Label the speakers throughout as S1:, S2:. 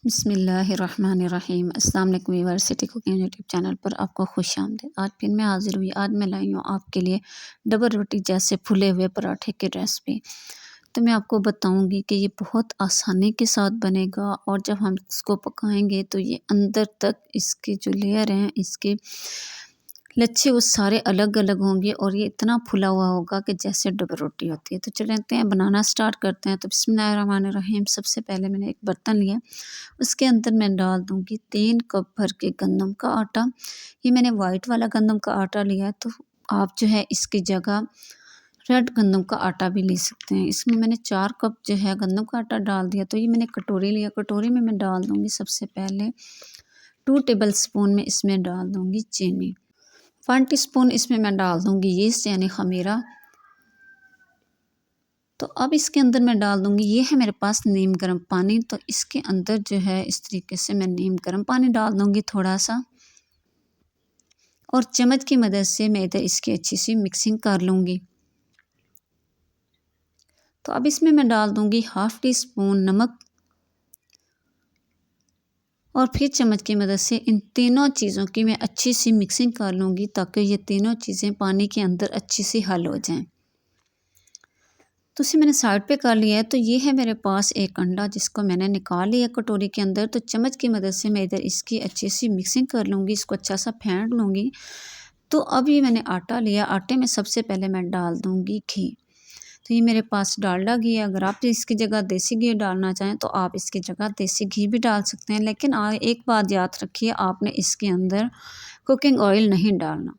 S1: बिस्मिल्लाहिर्रहमानिर्रहीम। अस्सलाम वालेकुम viewers, city cooking YouTube channel पर आपको खुशामदीद। आज फिर मैं हाजिर हुई। आज मैं लाई हूँ आपके लिए डबल रोटी जैसे फुले हुए पराठे की रेसिपी। तो मैं आपको बताऊंगी कि ये बहुत आसानी के साथ बनेगा और जब हम इसको पकाएंगे तो ये अंदर तक इसके जो लेयर हैं, इसके लच्छे वो सारे अलग अलग होंगे और ये इतना फुला हुआ होगा कि जैसे डबल रोटी होती है। तो चलते हैं बनाना स्टार्ट करते हैं। तो बिस्मिल्लाहिर्रहमानिर्रहीम। सबसे पहले मैंने एक बर्तन लिया, उसके अंदर मैं डाल दूंगी 3 कप भर के गंदम का आटा। ये मैंने वाइट वाला गंदम का आटा लिया है, तो आप जो है इसकी जगह रेड गंदम का आटा भी ले सकते हैं। इसमें मैंने 4 कप जो है गंदम का आटा डाल दिया। तो ये मैंने कटोरी लिया, कटोरी में मैं डाल दूंगी सबसे पहले 2 टेबल स्पून में इसमें डाल दूंगी चीनी। 1 टीस्पून इसमें मैं डाल दूंगी यीस्ट यानी खमीरा। तो अब इसके अंदर मैं डाल दूंगी, ये है मेरे पास नीम गर्म पानी। तो इसके अंदर जो है इस तरीके से मैं नीम गर्म पानी डाल दूंगी थोड़ा सा, और चम्मच की मदद से मैं इधर इसकी अच्छी सी मिक्सिंग कर लूँगी। तो अब इसमें मैं डाल दूंगी 1/2 टीस्पून नमक, और फिर चम्मच की मदद से इन तीनों चीज़ों की मैं अच्छी सी मिक्सिंग कर लूँगी ताकि ये तीनों चीज़ें पानी के अंदर अच्छी सी हल हो जाएं। तो इसे मैंने साइड पे कर लिया है। तो ये है मेरे पास एक अंडा जिसको मैंने निकाल लिया कटोरी के अंदर। तो चम्मच की मदद से मैं इधर इसकी अच्छी सी मिक्सिंग कर लूँगी, इसको अच्छा सा फेंट लूँगी। तो अब ये मैंने आटा लिया, आटे में सबसे पहले मैं डाल दूँगी घी। तो ये मेरे पास डालडा घी है। अगर आप इसकी जगह देसी घी डालना चाहें तो आप इसकी जगह देसी घी भी डाल सकते हैं, लेकिन एक बात याद रखिए, आपने इसके अंदर कुकिंग ऑयल नहीं डालना।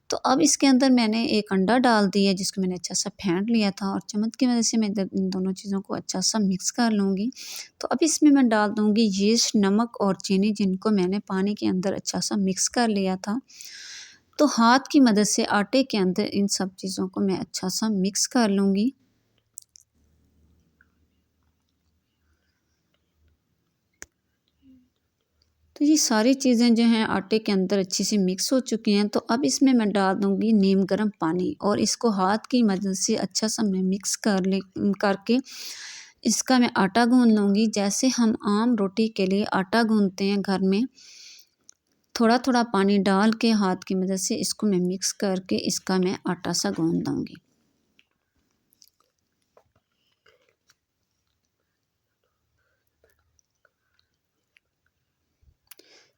S1: तो अब इसके अंदर मैंने एक अंडा डाल दिया जिसको मैंने अच्छा सा फेंट लिया था, और चम्मच की मदद से मैं इन दोनों चीज़ों को अच्छा सा मिक्स कर लूँगी। तो अब इसमें मैं डाल दूँगी यीस्ट, नमक और चीनी, जिनको मैंने पानी के अंदर अच्छा सा मिक्स कर लिया था। तो हाथ की मदद से आटे के अंदर इन सब चीज़ों को मैं अच्छा सा मिक्स कर लूँगी। तो ये सारी चीज़ें जो हैं आटे के अंदर अच्छी सी मिक्स हो चुकी हैं। तो अब इसमें मैं डाल दूँगी नीम गर्म पानी, और इसको हाथ की मदद से अच्छा सा मैं मिक्स करके इसका मैं आटा गूँध लूँगी। जैसे हम आम रोटी के लिए आटा गूँधते हैं घर में, थोड़ा थोड़ा पानी डाल के हाथ की मदद से इसको मैं मिक्स करके इसका मैं आटा सा गूँध दूँगी।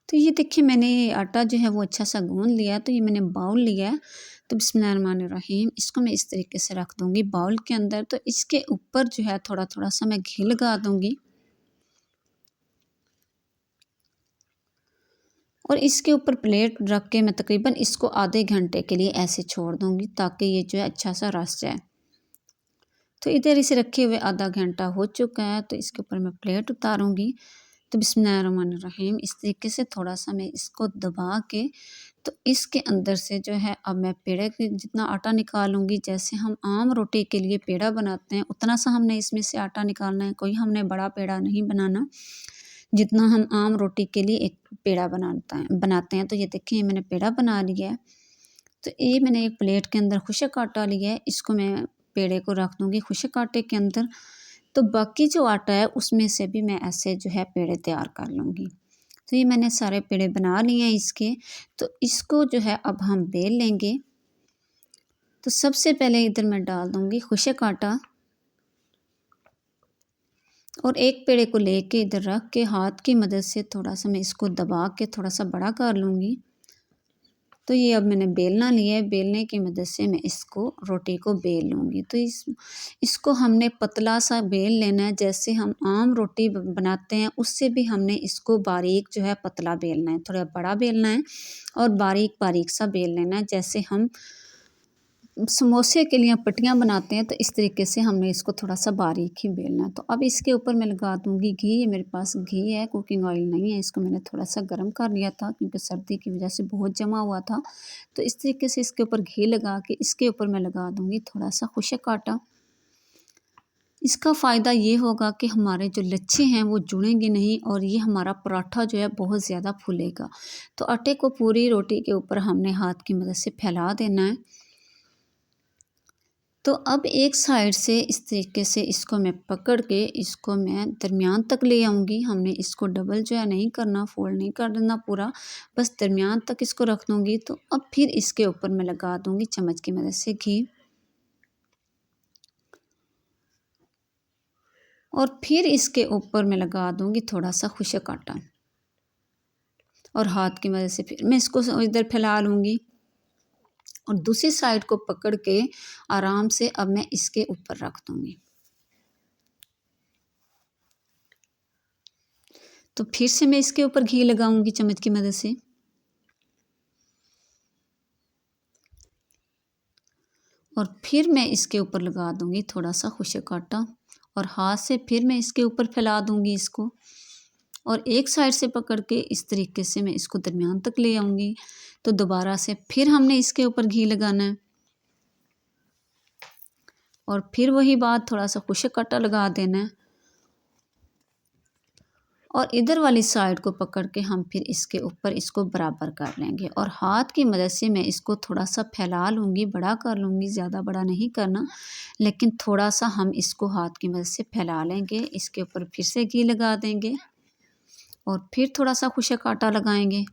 S1: तो ये देखिए मैंने आटा जो है वो अच्छा सा गूँध लिया। तो ये मैंने बाउल लिया है। तो बिस्मिल्लाहिर्रहमानिर्रहीम, इसको मैं इस तरीके से रख दूँगी बाउल के अंदर। तो इसके ऊपर जो है थोड़ा थोड़ा सा मैं घी लगा दूँगी, और इसके ऊपर प्लेट रख के मैं तकरीबन इसको आधे घंटे के लिए ऐसे छोड़ दूँगी ताकि ये जो है अच्छा सा रस जाए। तो इधर इसे रखे हुए आधा घंटा हो चुका है। तो इसके ऊपर मैं प्लेट उतारूँगी। तो बिस्मिल्लाहिर्रहमानिर्रहीम, इस तरीके से थोड़ा सा मैं इसको दबा के, तो इसके अंदर से जो है अब मैं पेड़े के जितना आटा निकालूंगी। जैसे हम आम रोटी के लिए पेड़ा बनाते हैं उतना सा हमने इसमें से आटा निकालना है, कोई हमने बड़ा पेड़ा नहीं बनाना, जितना हम आम रोटी के लिए एक पेड़ा बनाते हैं। तो ये देखिए मैंने पेड़ा बना लिया है। तो ये मैंने एक प्लेट के अंदर खुशक आटा लिया है, इसको मैं पेड़े को रख दूँगी खुशक आटे के अंदर। तो बाकी जो आटा है उसमें से भी मैं ऐसे जो है पेड़े तैयार कर लूँगी। तो ये मैंने सारे पेड़े बना लिए हैं इसके। तो इसको जो है अब हम बेल लेंगे। तो सबसे पहले इधर मैं डाल दूँगी खुशक आटा, और एक पेड़े को लेके इधर रख के हाथ की मदद से थोड़ा सा मैं इसको दबा के थोड़ा सा बड़ा कर लूँगी। तो ये अब मैंने बेलना लिया है, बेलने की मदद से मैं इसको रोटी को बेल लूँगी। तो इसको हमने पतला सा बेल लेना है, जैसे हम आम रोटी बनाते हैं उससे भी हमने इसको बारीक जो है पतला बेलना है, थोड़ा बड़ा बेलना है और बारीक बारीक सा बेल लेना है। जैसे हम समोसे के लिए पट्टियाँ बनाते हैं तो इस तरीके से हमने इसको थोड़ा सा बारीक ही बेलना है। तो अब इसके ऊपर मैं लगा दूँगी घी। ये मेरे पास घी है, कुकिंग ऑयल नहीं है। इसको मैंने थोड़ा सा गर्म कर लिया था क्योंकि सर्दी की वजह से बहुत जमा हुआ था। तो इस तरीके से इसके ऊपर घी लगा के इसके ऊपर मैं लगा दूँगी थोड़ा सा खुशक आटा। इसका फ़ायदा ये होगा कि हमारे जो लच्छे हैं वो जुड़ेंगे नहीं, और ये हमारा पराठा जो है बहुत ज़्यादा फूलेगा। तो आटे को पूरी रोटी के ऊपर हमने हाथ की मदद से फैला देना है। तो अब एक साइड से इस तरीके से इसको मैं पकड़ के इसको मैं दरमियान तक ले आऊँगी। हमने इसको डबल जो है नहीं करना, फोल्ड नहीं कर देना पूरा, बस दरमियान तक इसको रख दूँगी। तो अब फिर इसके ऊपर मैं लगा दूँगी चम्मच की मदद से घी, और फिर इसके ऊपर मैं लगा दूँगी थोड़ा सा खुशक आटा, और हाथ की मदद से फिर मैं इसको इधर फैला लूँगी, और दूसरी साइड को पकड़ के आराम से अब मैं इसके ऊपर रख दूँगी। तो फिर से मैं इसके ऊपर घी लगाऊंगी चम्मच की मदद से, और फिर मैं इसके ऊपर लगा दूंगी थोड़ा सा खुशक आटा, और हाथ से फिर मैं इसके ऊपर फैला दूंगी इसको, और एक साइड से पकड़ के इस तरीके से मैं इसको दरमियान तक ले आऊंगी। तो दोबारा से फिर हमने इसके ऊपर घी लगाना है, और फिर वही बात, थोड़ा सा खुशक आटा लगा देना है, और इधर वाली साइड को पकड़ के हम फिर इसके ऊपर इसको बराबर कर लेंगे, और हाथ की मदद से मैं इसको थोड़ा सा फैला लूँगी, बड़ा कर लूँगी, ज़्यादा बड़ा नहीं करना, लेकिन थोड़ा सा हम इसको हाथ की मदद से फैला लेंगे। इसके ऊपर फिर से घी लगा देंगे, और फिर थोड़ा सा खुशक आटा लगाएंगे,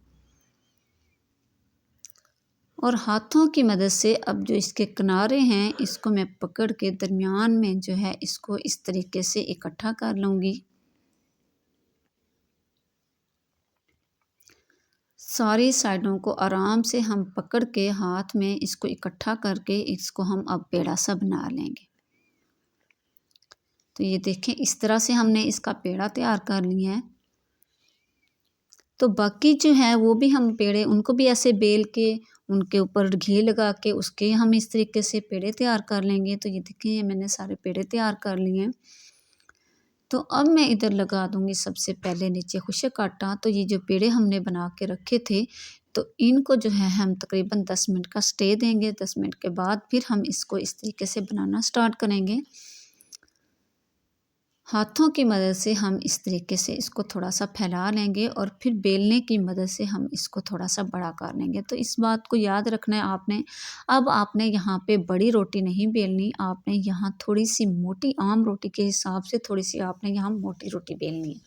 S1: और हाथों की मदद से अब जो इसके किनारे हैं इसको मैं पकड़ के दरमियान में जो है इसको इस तरीके से इकट्ठा कर लूँगी। सारी साइडों को आराम से हम पकड़ के हाथ में इसको इकट्ठा करके इसको हम अब पेड़ा सा बना लेंगे। तो ये देखें, इस तरह से हमने इसका पेड़ा तैयार कर लिया है। तो बाकी जो है वो भी हम पेड़े, उनको भी ऐसे बेल के उनके ऊपर घी लगा के उसके हम इस तरीके से पेड़े तैयार कर लेंगे। तो ये देखें, ये मैंने सारे पेड़े तैयार कर लिए हैं। तो अब मैं इधर लगा दूंगी सबसे पहले नीचे खुशक आटा। तो ये जो पेड़े हमने बना के रखे थे, तो इनको जो है हम तकरीबन 10 मिनट का स्टे देंगे। 10 मिनट के बाद फिर हम इसको इस तरीके से बनाना स्टार्ट करेंगे। हाथों की मदद से हम इस तरीके से इसको थोड़ा सा फैला लेंगे, और फिर बेलने की मदद से हम इसको थोड़ा सा बड़ा कर लेंगे। तो इस बात को याद रखना है आपने। अब आपने यहाँ पे बड़ी रोटी नहीं बेलनी, आपने यहाँ थोड़ी सी मोटी, आम रोटी के हिसाब से थोड़ी सी आपने यहाँ मोटी रोटी बेलनी है।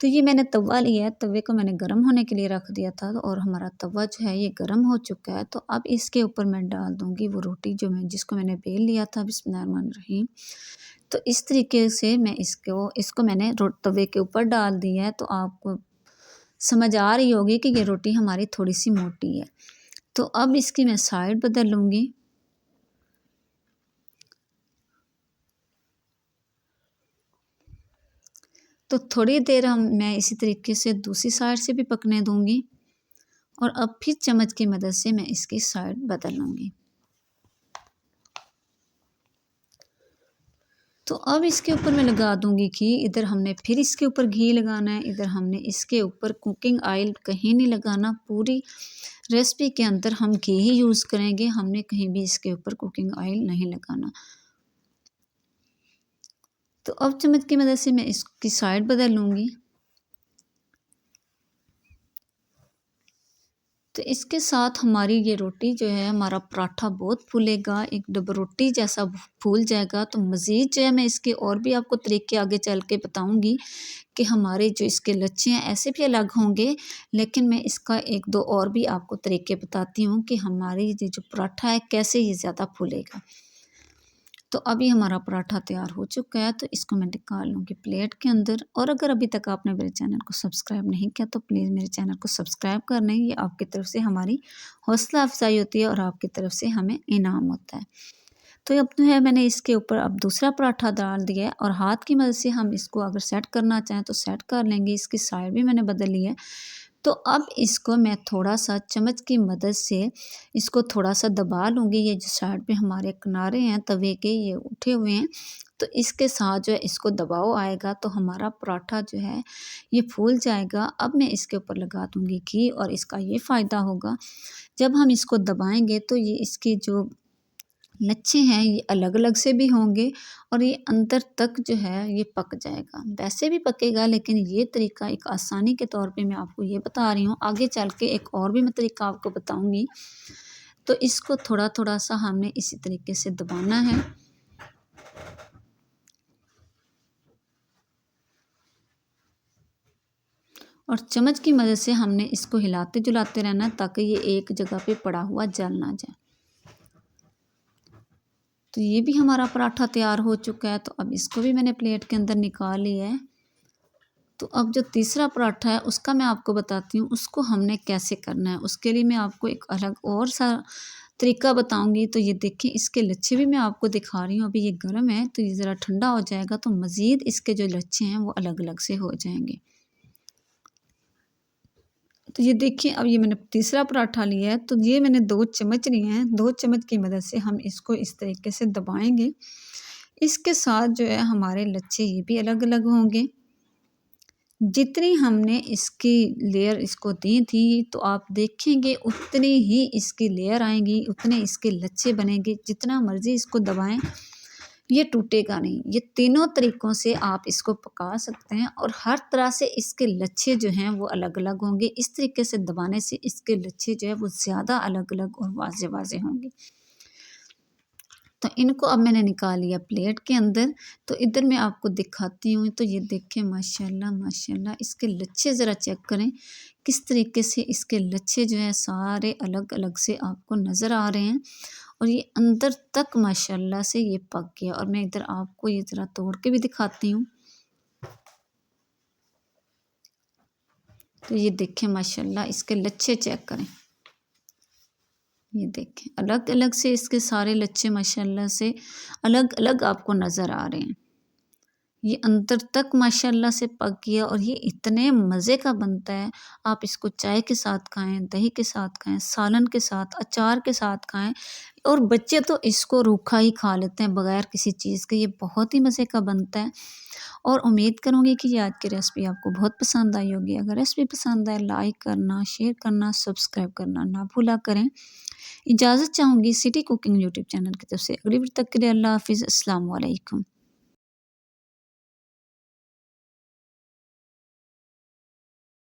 S1: तो ये मैंने तवा लिया है, तवे को मैंने गर्म होने के लिए रख दिया था, और हमारा तवा जो है ये गर्म हो चुका है। तो अब इसके ऊपर मैं डाल दूँगी वो रोटी जो जिसको मैंने बेल लिया था। बिस्मिल्लाहिर्रहमानिर्रहीम। तो इस तरीके से मैं इसको मैंने तवे के ऊपर डाल दिया है। तो आपको समझ आ रही होगी कि ये रोटी हमारी थोड़ी सी मोटी है। तो अब इसकी मैं साइड बदल लूँगी। तो थोड़ी देर मैं इसी तरीके से दूसरी साइड से भी पकने दूँगी, और अब फिर चम्मच की मदद से मैं इसकी साइड बदल लूँगी। तो अब इसके ऊपर मैं लगा दूँगी घी। इधर हमने फिर इसके ऊपर घी लगाना है, इधर हमने इसके ऊपर कुकिंग ऑयल कहीं नहीं लगाना। पूरी रेसिपी के अंदर हम घी ही यूज़ करेंगे, हमने कहीं भी इसके ऊपर कुकिंग ऑयल नहीं लगाना। तो अब चम्मच की मदद से मैं इसकी साइड बदल लूँगी। तो इसके साथ हमारी ये रोटी जो है, हमारा पराठा बहुत फूलेगा, एक डबल रोटी जैसा फूल जाएगा। तो मज़ीद जो है मैं इसके और भी आपको तरीके आगे चल के बताऊंगी कि हमारे जो इसके लच्छे हैं ऐसे भी अलग होंगे, लेकिन मैं इसका एक दो और भी आपको तरीके बताती हूँ कि हमारी ये जो पराठा है कैसे ये ज़्यादा फूलेगा। तो अभी हमारा पराठा तैयार हो चुका है, तो इसको मैं निकाल लूँगी प्लेट के अंदर। और अगर अभी तक आपने मेरे चैनल को सब्सक्राइब नहीं किया तो प्लीज़ मेरे चैनल को सब्सक्राइब कर लें। ये आपकी तरफ से हमारी हौसला अफजाई होती है, और आपकी तरफ से हमें इनाम होता है। तो अब जो है मैंने इसके ऊपर अब दूसरा पराठा डाल दिया है, और हाथ की मदद से हम इसको अगर सेट करना चाहें तो सेट कर लेंगे। इसकी साइड भी मैंने बदल ली है। तो अब इसको मैं थोड़ा सा चम्मच की मदद से इसको थोड़ा सा दबा लूँगी। ये जो साइड पे हमारे किनारे हैं तवे के, ये उठे हुए हैं, तो इसके साथ जो है इसको दबाव आएगा तो हमारा पराठा जो है ये फूल जाएगा। अब मैं इसके ऊपर लगा दूँगी घी, और इसका ये फ़ायदा होगा, जब हम इसको दबाएंगे तो ये इसकी जो लच्छे हैं ये अलग अलग से भी होंगे, और ये अंदर तक जो है ये पक जाएगा। वैसे भी पकेगा, लेकिन ये तरीका एक आसानी के तौर पे मैं आपको ये बता रही हूँ। आगे चल के एक और भी मैं तरीका आपको बताऊँगी। तो इसको थोड़ा थोड़ा सा हमने इसी तरीके से दबाना है और चम्मच की मदद से हमने इसको हिलाते जुलाते रहना है ताकि ये एक जगह पे पड़ा हुआ जल ना जाए। तो ये भी हमारा पराठा तैयार हो चुका है। तो अब इसको भी मैंने प्लेट के अंदर निकाल लिया है। तो अब जो तीसरा पराठा है उसका मैं आपको बताती हूँ उसको हमने कैसे करना है। उसके लिए मैं आपको एक अलग और सा तरीका बताऊंगी। तो ये देखिए इसके लच्छे भी मैं आपको दिखा रही हूँ। अभी ये गर्म है तो ये ज़रा ठंडा हो जाएगा तो मज़ीद इसके जो लच्छे हैं वो अलग अलग से हो जाएंगे। तो ये देखिए अब ये मैंने तीसरा पराठा लिया है। तो ये मैंने 2 चम्मच लिए हैं। 2 चम्मच की मदद से हम इसको इस तरीके से दबाएंगे। इसके साथ जो है हमारे लच्छे ये भी अलग अलग होंगे। जितनी हमने इसकी लेयर इसको दी थी तो आप देखेंगे उतनी ही इसकी लेयर आएंगी, उतने इसके लच्छे बनेंगे। जितना मर्ज़ी इसको दबाएं ये टूटेगा नहीं। ये तीनों तरीक़ों से आप इसको पका सकते हैं और हर तरह से इसके लच्छे जो हैं वो अलग अलग होंगे। इस तरीके से दबाने से इसके लच्छे जो है वो ज़्यादा अलग अलग और वाज़े वाज़े होंगे। तो इनको अब मैंने निकाल लिया प्लेट के अंदर। तो इधर मैं आपको दिखाती हूँ। तो ये देखें माशाल्लाह माशाल्लाह इसके लच्छे ज़रा चेक करें किस तरीके से इसके लच्छे जो हैं सारे अलग अलग से आपको नज़र आ रहे हैं और ये अंदर तक माशाल्लाह से ये पक गया। और मैं इधर आपको ये ज़रा तोड़ के भी दिखाती हूँ। तो ये देखें माशाल्लाह इसके लच्छे चेक करें। ये देखें अलग अलग से इसके सारे लच्छे माशाल्लाह से अलग अलग आपको नज़र आ रहे हैं। ये अंदर तक माशाल्लाह से पक गया और ये इतने मज़े का बनता है। आप इसको चाय के साथ खाएं, दही के साथ खाएं, सालन के साथ, अचार के साथ खाएं और बच्चे तो इसको रूखा ही खा लेते हैं बग़ैर किसी चीज़ के। ये बहुत ही मज़े का बनता है और उम्मीद करूँगी कि ये आज की रेसिपी आपको बहुत पसंद आई होगी। अगर रेसिपी पसंद आए लाइक करना, शेयर करना, सब्सक्राइब करना ना भूला करें। इजाज़त चाहूँगी सिटी कुकिंग यूट्यूब चैनल की तरफ से। अगली वीडियो तक के लिए अल्लाह हाफ़िज़। अस्सलाम वालेकुम।